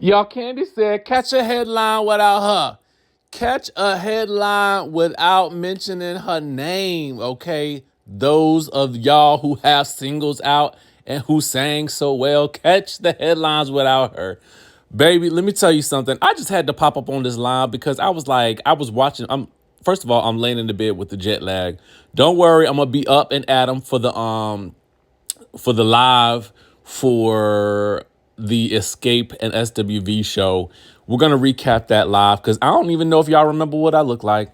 Y'all, Kandi said, catch a headline without her. Catch a headline without mentioning her name, okay? Those of y'all who have singles out and who sang so well, catch the headlines without her. Baby, let me tell you something. I just had to pop up on this line because I was watching. First of all, I'm laying in the bed with the jet lag. Don't worry, I'm gonna be up and at 'em for the live for the Escape and SWV show. We're going to recap that live because I don't even know if y'all remember what I look like.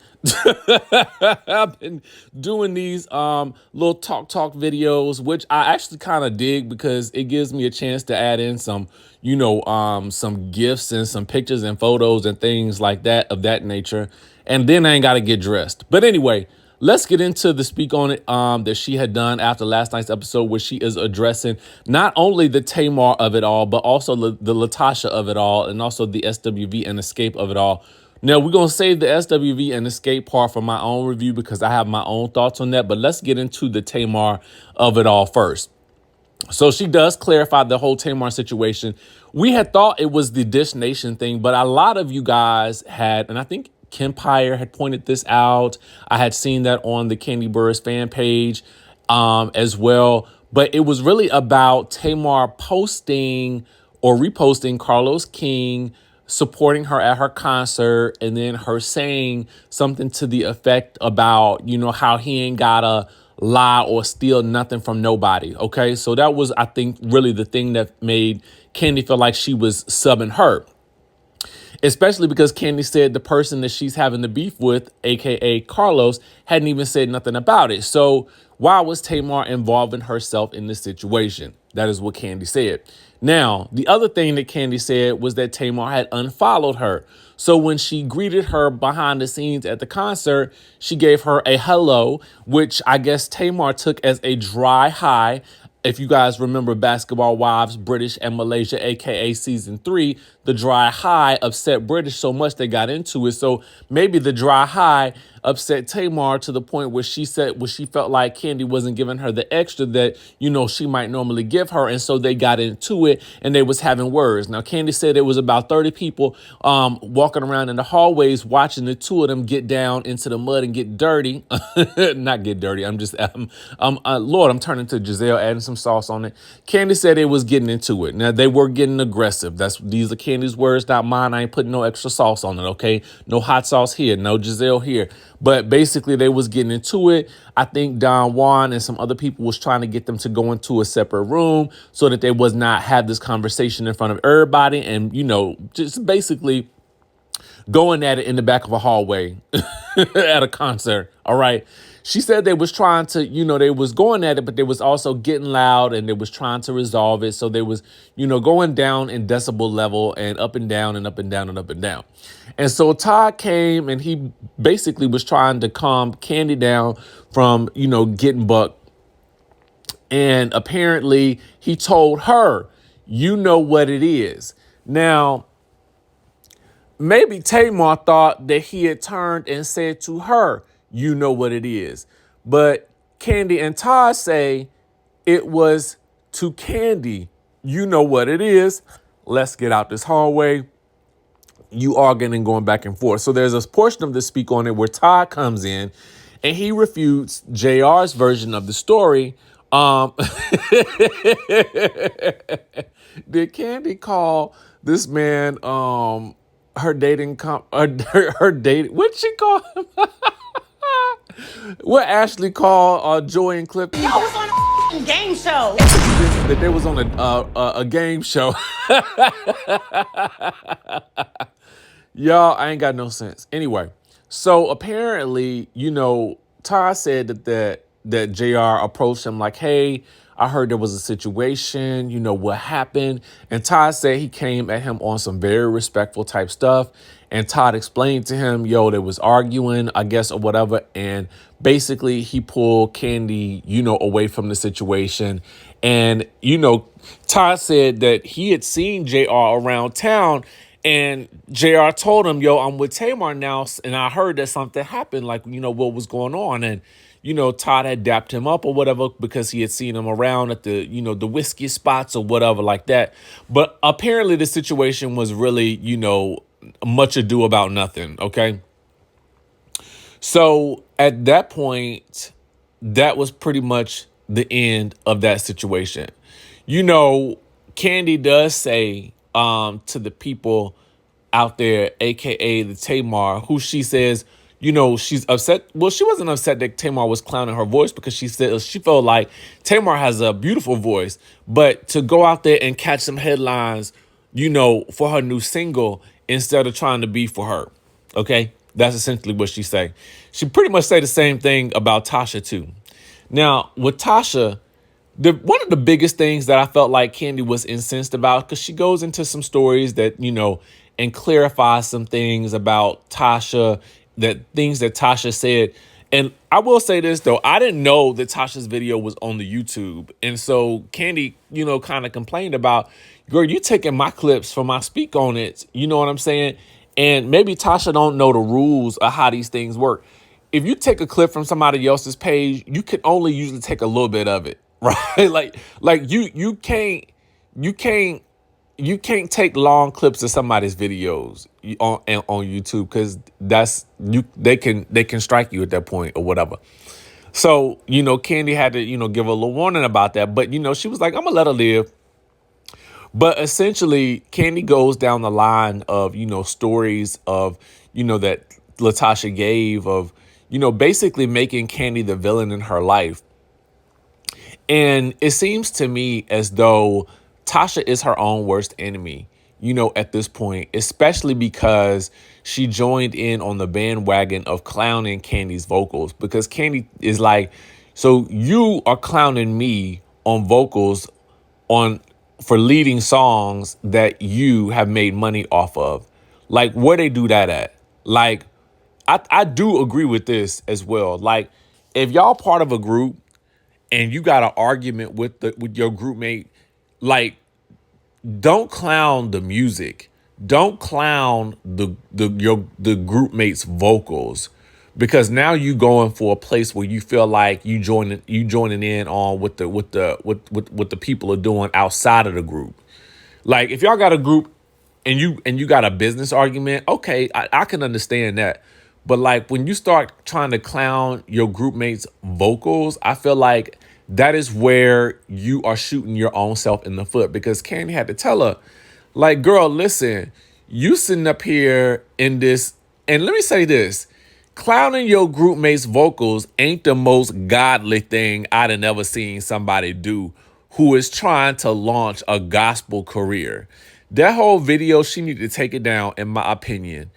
I've been doing these little talk videos, which I actually kind of dig because it gives me a chance to add in some, some gifts and some pictures and photos and things like that of that nature. And then I ain't got to get dressed. But anyway, let's get into the speak on it that she had done after last night's episode, where she is addressing not only the Tamar of it all, but also the Latocha of it all, and also the SWV and Escape of it all. Now, we're going to save the SWV and Escape part for my own review because I have my own thoughts on that. But let's get into the Tamar of it all first. So she does clarify the whole Tamar situation. We had thought it was the Dish Nation thing, but a lot of you guys had, and I think Kempire had pointed this out. I had seen that on the Kandi Burruss fan page as well. But it was really about Tamar posting or reposting Carlos King supporting her at her concert, and then her saying something to the effect about, how he ain't gotta lie or steal nothing from nobody. Okay, so that was, I think, really the thing that made Kandi feel like she was subbing her. Especially because Kandi said the person that she's having the beef with, aka Carlos, hadn't even said nothing about it. So why was Tamar involving herself in this situation? That is what Kandi said. Now, the other thing that Kandi said was that Tamar had unfollowed her. So when she greeted her behind the scenes at the concert, she gave her a hello, which I guess Tamar took as a dry hi. If you guys remember Basketball Wives, British and Malaysia, aka season 3, the dry hi upset British so much they got into it. So maybe the dry hi upset Tamar to the point where she felt like Kandi wasn't giving her the extra that, she might normally give her. And so they got into it and they was having words. Now, Kandi said it was about 30 people walking around in the hallways watching the two of them get down into the mud and get dirty. Not get dirty. Lord, I'm turning to Giselle, adding some sauce on it. Kandi said they was getting into it. Now, they were getting aggressive. These are Candy's words, not mine. I ain't putting no extra sauce on it, okay? No hot sauce here, no Giselle here. But basically, they was getting into it. I think Don Juan and some other people was trying to get them to go into a separate room so that they was not have this conversation in front of everybody and, just basically going at it in the back of a hallway at a concert. All right. She said they was trying to, they was going at it, but they was also getting loud and they was trying to resolve it. So they was, going down in decibel level and up and down and up and down and up and down. And so Todd came and he basically was trying to calm Kandi down from, getting bucked. And apparently he told her, you know what it is. Now, maybe Tamar thought that he had turned and said to her, you know what it is. But Kandi and Todd say it was to Kandi, you know what it is. Let's get out this hallway. You arguing and going back and forth. So there's a portion of the speak on it where Todd comes in and he refutes JR's version of the story. Did Kandi call this man her dating her dating, what'd she call him? What Ashley called Joy and Clip? Yo, was on a game show. That they was on a game show. Y'all, I ain't got no sense. Anyway, so apparently, Todd said that JR approached him like, hey, I heard there was a situation, what happened? And Todd said he came at him on some very respectful type stuff. And Todd explained to him, they was arguing, I guess, or whatever. And basically he pulled Kandi, away from the situation. And, Todd said that he had seen JR around town. And JR told him, I'm with Tamar now. And I heard that something happened, like, what was going on. And, Todd had dapped him up or whatever because he had seen him around at the, the whiskey spots or whatever like that. But apparently the situation was really, much ado about nothing. Okay. So at that point, that was pretty much the end of that situation. Kandi does say to the people out there, aka the Tamar, who she says, she's upset. Well, she wasn't upset that Tamar was clowning her voice because she said she felt like Tamar has a beautiful voice, but to go out there and catch some headlines, for her new single instead of trying to be for her. Okay, that's essentially what she say. She pretty much say the same thing about Tasha too. Now with Tasha, one of the biggest things that I felt like Kandi was incensed about, because she goes into some stories that, and clarifies some things about Tasha, that things that Tasha said. And I will say this, though. I didn't know that Tasha's video was on the YouTube. And so Kandi, kind of complained about, girl, you taking my clips for my speak on it. You know what I'm saying? And maybe Tasha don't know the rules of how these things work. If you take a clip from somebody else's page, you can only usually take a little bit of it. Right? like you can't take long clips of somebody's videos on YouTube, because they can strike you at that point or whatever. So, Kandi had to, give a little warning about that. But, she was like, I'm gonna let her live. But essentially, Kandi goes down the line of, stories of, that Latocha gave of, basically making Kandi the villain in her life. And it seems to me as though Tasha is her own worst enemy, at this point, especially because she joined in on the bandwagon of clowning Kandi's vocals, because Kandi is like, so you are clowning me on vocals for leading songs that you have made money off of. Like, where they do that at? Like, I do agree with this as well. Like, if y'all part of a group and you got an argument with your group mate, like, don't clown the music. Don't clown the group mate's vocals, because now you going for a place where you feel like you joining in on what the people are doing outside of the group. Like, if y'all got a group and you got a business argument, okay, I can understand that. But like, when you start trying to clown your group mates' vocals, I feel like that is where you are shooting your own self in the foot, because Kandi had to tell her, like, girl, listen, you sitting up here in this, and let me say this, clowning your group mates' vocals ain't the most godly thing I'd have ever seen somebody do who is trying to launch a gospel career. That whole video, she need to take it down, in my opinion.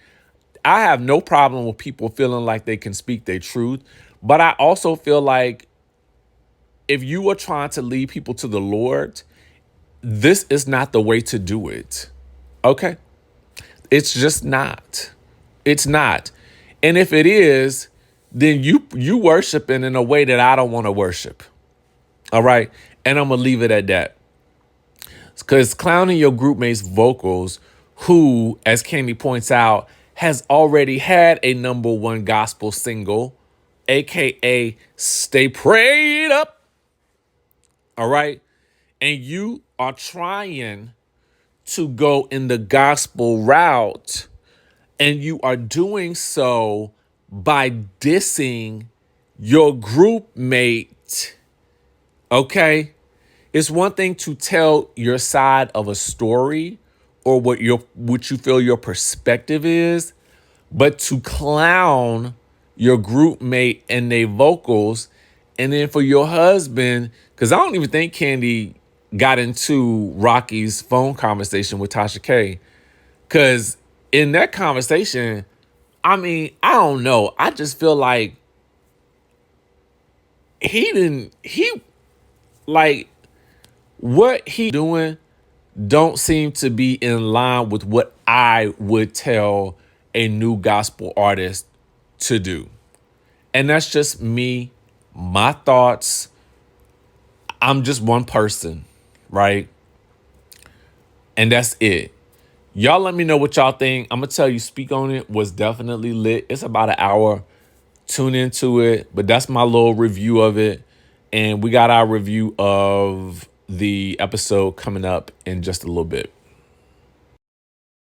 I have no problem with people feeling like they can speak their truth, but I also feel like if you are trying to lead people to the Lord, this is not the way to do it. Okay? It's just not. It's not. And if it is, then you worshiping in a way that I don't want to worship. All right? And I'm going to leave it at that. Because clowning your group mates' vocals, who, as Kandi points out, has already had a #1 gospel single, aka Stay Prayed Up. All right? And you are trying to go in the gospel route, and you are doing so by dissing your group mate. Okay? It's one thing to tell your side of a story or what you feel your perspective is, but to clown your group mate and their vocals, and then for your husband, because I don't even think Kandi got into Rocky's phone conversation with Tasha K, because in that conversation, I mean, I don't know. I just feel like what he doing don't seem to be in line with what I would tell a new gospel artist to do. And that's just me, my thoughts. I'm just one person, right? And that's it. Y'all let me know what y'all think. I'm going to tell you, Speak On It was definitely lit. It's about an hour Tune into it. But that's my little review of it. And we got our review of the episode coming up in just a little bit.